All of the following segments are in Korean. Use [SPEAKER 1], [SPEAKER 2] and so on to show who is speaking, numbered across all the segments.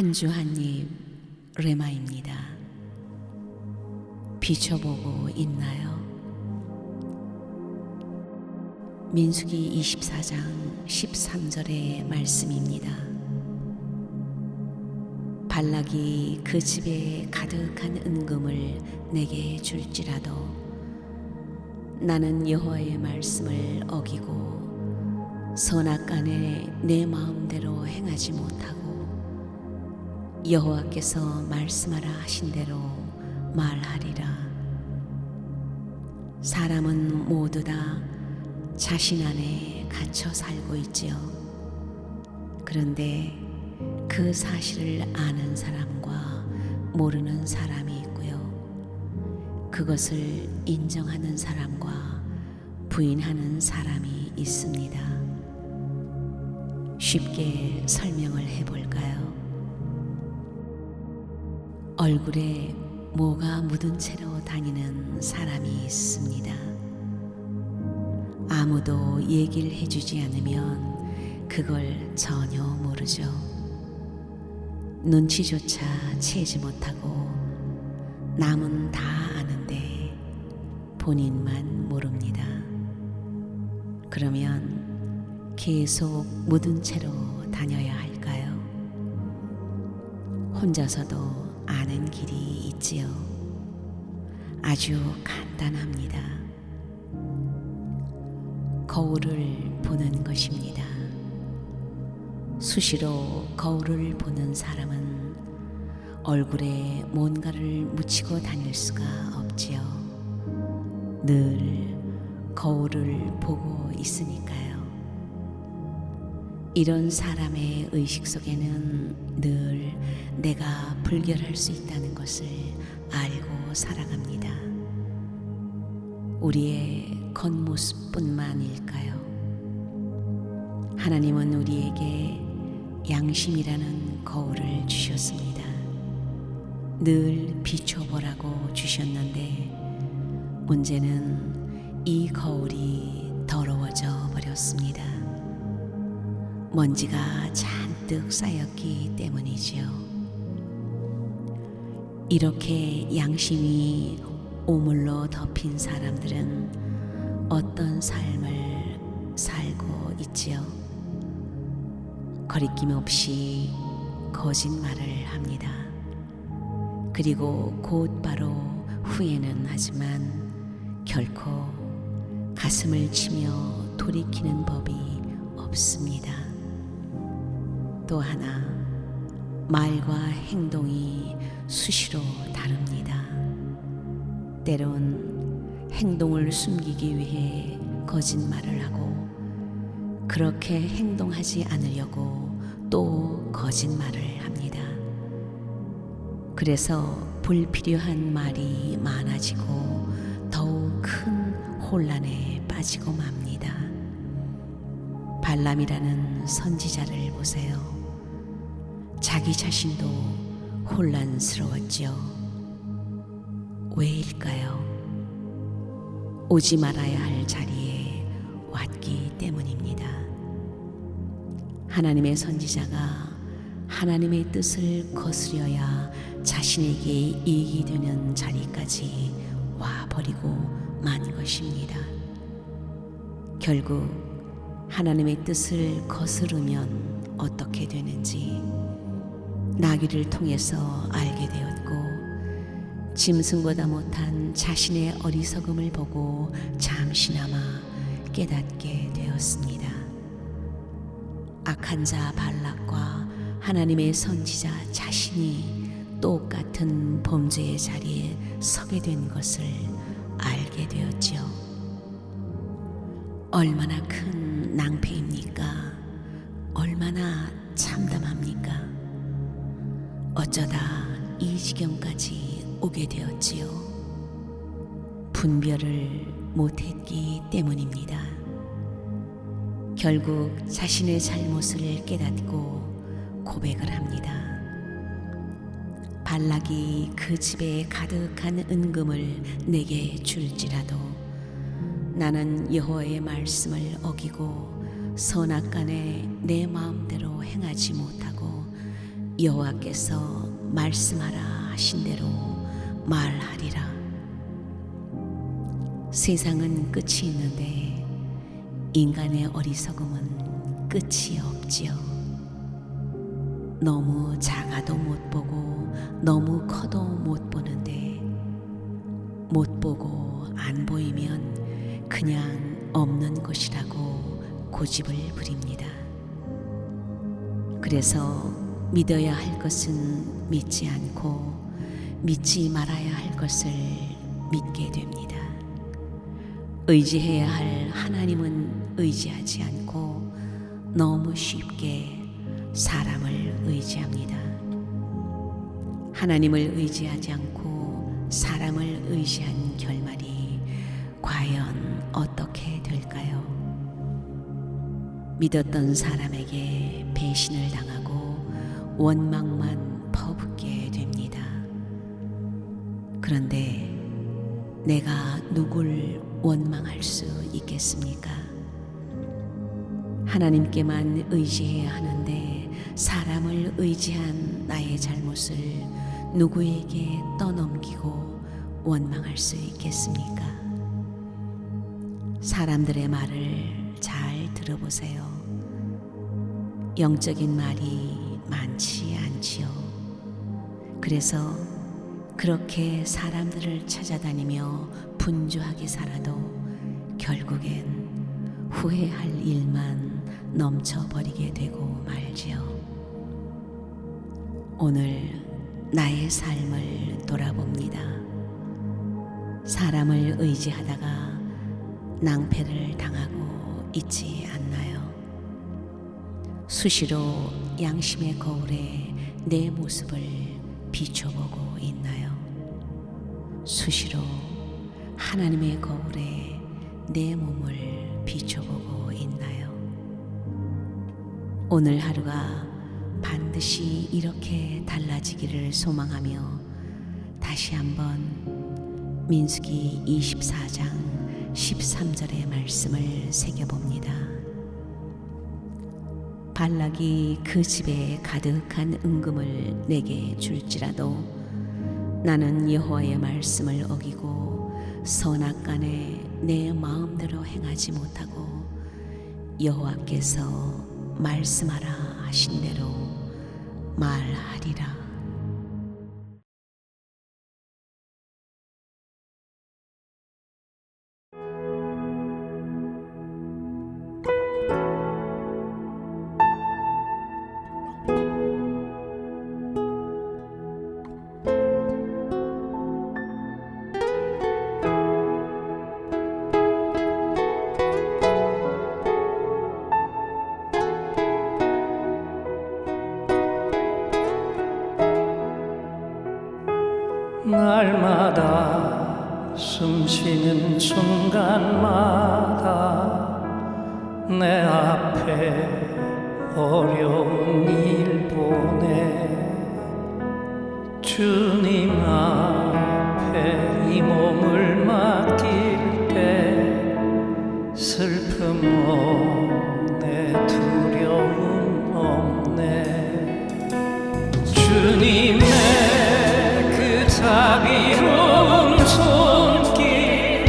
[SPEAKER 1] 한 주 한 입 레마입니다. 비춰보고 있나요? 민수기 24장 13절의 말씀입니다. 발락이 그 집에 가득한 은금을 내게 줄지라도 나는 여호와의 말씀을 어기고 선악간에 내 마음대로 행하지 못하고 여호와께서 말씀하라 하신 대로 말하리라. 사람은 모두 다 자신 안에 갇혀 살고 있지요. 그런데 그 사실을 아는 사람과 모르는 사람이 있고요. 그것을 인정하는 사람과 부인하는 사람이 있습니다. 쉽게 설명을 해볼까요? 얼굴에 뭐가 묻은 채로 다니는 사람이 있습니다. 아무도 얘기를 해주지 않으면 그걸 전혀 모르죠. 눈치조차 채지 못하고 남은 다 아는데 본인만 모릅니다. 그러면 계속 묻은 채로 다녀야 할까요? 혼자서도 아는 길이 있지요. 아주 간단합니다. 거울을 보는 것입니다. 수시로 거울을 보는 사람은 얼굴에 뭔가를 묻히고 다닐 수가 없지요. 늘 거울을 보고 있으니까요. 이런 사람의 의식 속에는 늘 내가 불결할 수 있다는 것을 알고 살아갑니다. 우리의 겉모습뿐만일까요? 하나님은 우리에게 양심이라는 거울을 주셨습니다. 늘 비춰보라고 주셨는데 문제는 이 거울이 더러워져 버렸습니다. 먼지가 잔뜩 쌓였기 때문이지요. 이렇게 양심이 오물로 덮인 사람들은 어떤 삶을 살고 있지요? 거리낌 없이 거짓말을 합니다. 그리고 곧바로 후회는 하지만 결코 가슴을 치며 돌이키는 법이 없습니다. 또 하나, 말과 행동이 수시로 다릅니다. 때론 행동을 숨기기 위해 거짓말을 하고 그렇게 행동하지 않으려고 또 거짓말을 합니다. 그래서 불필요한 말이 많아지고 더욱 큰 혼란에 빠지고 맙니다. 발람이라는 선지자를 보세요. 자기 자신도 혼란스러웠지요. 왜일까요? 오지 말아야 할 자리에 왔기 때문입니다. 하나님의 선지자가 하나님의 뜻을 거스려야 자신에게 이익이 되는 자리까지 와버리고 만 것입니다. 결국 하나님의 뜻을 거스르면 어떻게 되는지 나귀를 통해서 알게 되었고 짐승보다 못한 자신의 어리석음을 보고 잠시나마 깨닫게 되었습니다. 악한 자 발락과 하나님의 선지자 자신이 똑같은 범죄의 자리에 서게 된 것을 알게 되었지요. 얼마나 큰 낭패입니까? 얼마나 참담합니까? 어쩌다 이 지경까지 오게 되었지요. 분별을 못했기 때문입니다. 결국 자신의 잘못을 깨닫고 고백을 합니다. 발락이 그 집에 가득한 은금을 내게 줄지라도 나는 여호와의 말씀을 어기고 선악간에 내 마음대로 행하지 못하고 여호와께서 말씀하라 하신 대로 말하리라. 세상은 끝이 있는데 인간의 어리석음은 끝이 없지요. 너무 작아도 못 보고 너무 커도 못 보는데 못 보고 안 보이면 그냥 없는 것이라고 고집을 부립니다. 그래서 믿어야 할 것은 믿지 않고 믿지 말아야 할 것을 믿게 됩니다. 의지해야 할 하나님은 의지하지 않고 너무 쉽게 사람을 의지합니다. 하나님을 의지하지 않고 사람을 의지한 결말이 과연 어떻게 될까요? 믿었던 사람에게 배신을 당하고 원망만 퍼붓게 됩니다. 그런데 내가 누굴 원망할 수 있겠습니까? 하나님께만 의지해야 하는데 사람을 의지한 나의 잘못을 누구에게 떠넘기고 원망할 수 있겠습니까? 사람들의 말을 잘 들어보세요. 영적인 말이 많지 않지요. 그래서 그렇게 사람들을 찾아다니며 분주하게 살아도 결국엔 후회할 일만 넘쳐버리게 되고 말지요. 오늘 나의 삶을 돌아봅니다. 사람을 의지하다가 낭패를 당하고 있지 않나요? 수시로 양심의 거울에 내 모습을 비춰보고 있나요? 수시로 하나님의 거울에 내 몸을 비춰보고 있나요? 오늘 하루가 반드시 이렇게 달라지기를 소망하며 다시 한번 민수기 24장 13절의 말씀을 새겨봅니다. 발락이 그 집에 가득한 은금을 내게 줄지라도 나는 여호와의 말씀을 어기고 선악간에 내 마음대로 행하지 못하고 여호와께서 말씀하라 하신 대로 말하리라.
[SPEAKER 2] 날마다 숨쉬는 순간마다 내 앞에 어려운 일 보내 주님 앞에 이 몸을 맡길 때 슬픔 없네 두려움 없네 주님의 자비로운 손길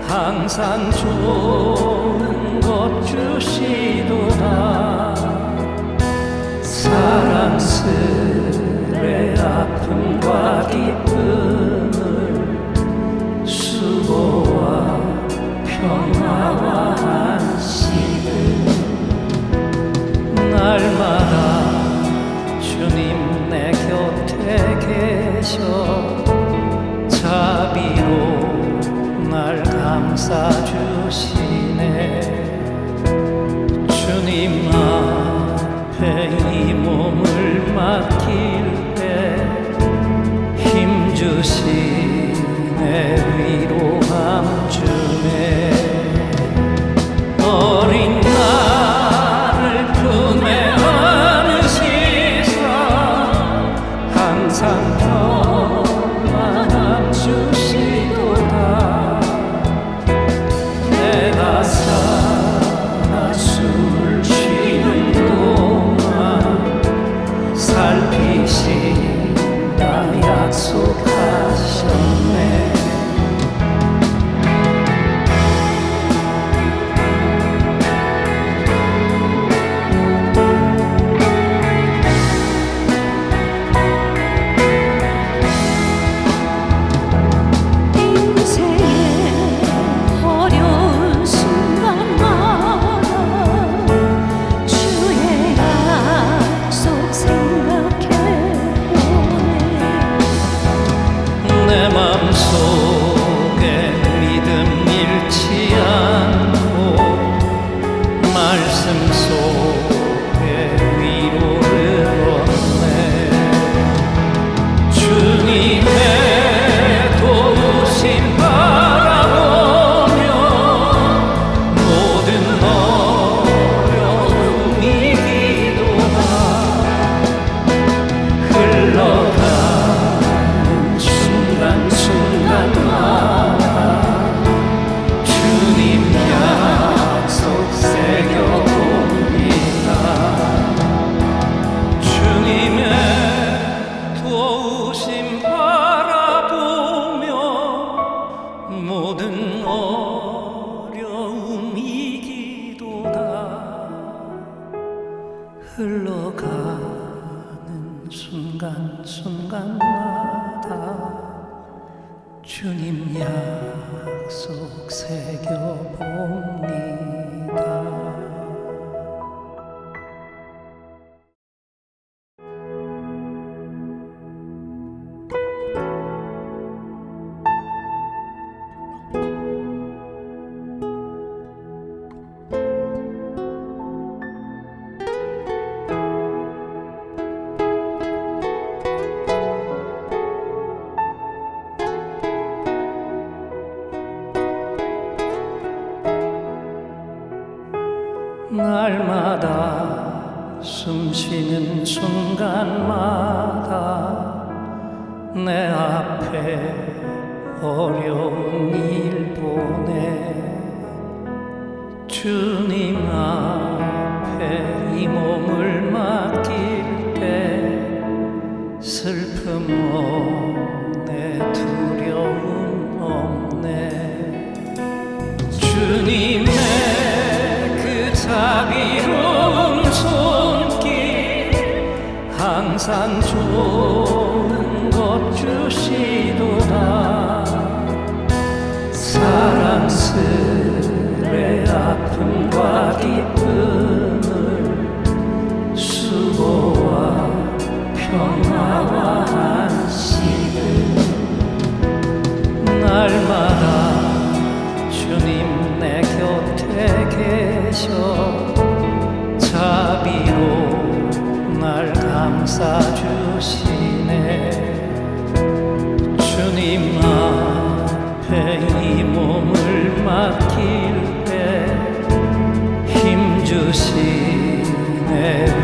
[SPEAKER 2] 항상 좋은 것 주시도다 사랑스레 아픔과 기쁨을 수고와 평화와 안식을 날마다 주님 내 곁에 계셔 자비로 날 감싸주시네 주님 앞에 이 몸을 맡길 때 힘주시네 위로함 주네 어린 나를 품에 안으시사 항상 평안함 주시도다 내가 살아 숨을 쉬는 동안 살 약속하셨네. 내 맘속에 믿음 잃지 않고 말씀 속에 위로를 얻네. 주님의 도우심 바라보며 모든 어려움이 기도가 흘러가 순간순간마다 주님 약속 새겨봅니다. 주님의 도우심 바라보며 모든 어려움 이기도다. 흘러가는 순간순간마다 주님 약속 새겨봅니다. 날마다 숨쉬는 순간마다 내 앞에 어려운 일 보내 주님 앞에 이 몸을 맡길 때 슬픔 없네 두려움 없네. 주님의 자비로운 손길 항상 좋은 것 주시도다. 사랑스레 아픔과 기쁨을 수고와 평화와 안식을 날마다 주님 내 곁에 계셔 자비로 날 감싸주시네. 주님 앞에 이 몸을 맡길 때 힘주시네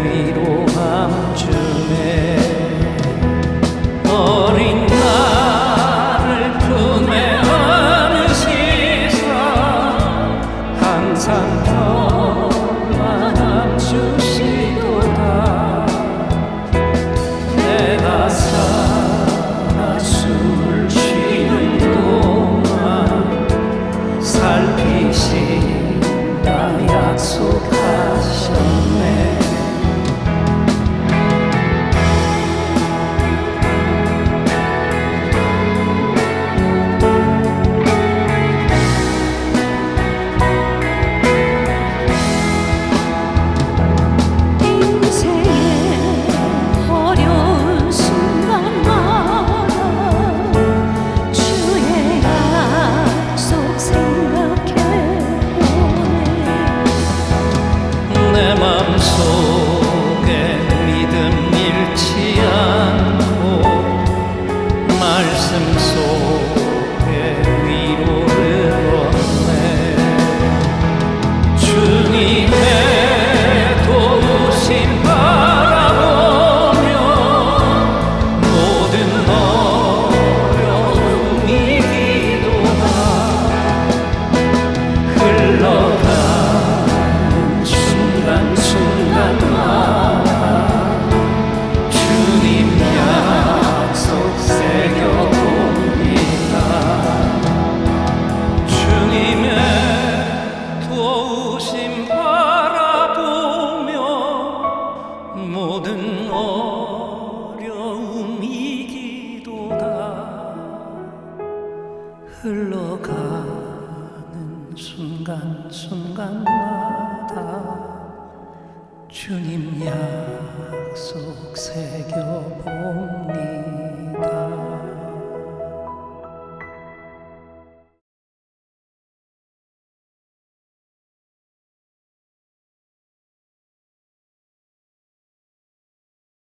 [SPEAKER 2] 위로함 주네. 어린 나를 품에 안으시사 항상 평안함 주시도다. 내가 살아 숨을 쉬는 동안 살피신다 약속하셨네. 내 맘속에 믿음 잃지 않고 말씀 속에 위로를 얻네. 주님의 도우심 바라보며 모든 어려움 이기도다. 흘러가 순간마다 주님 약속 흘러가는 순간순간마다 주님 약속 새겨보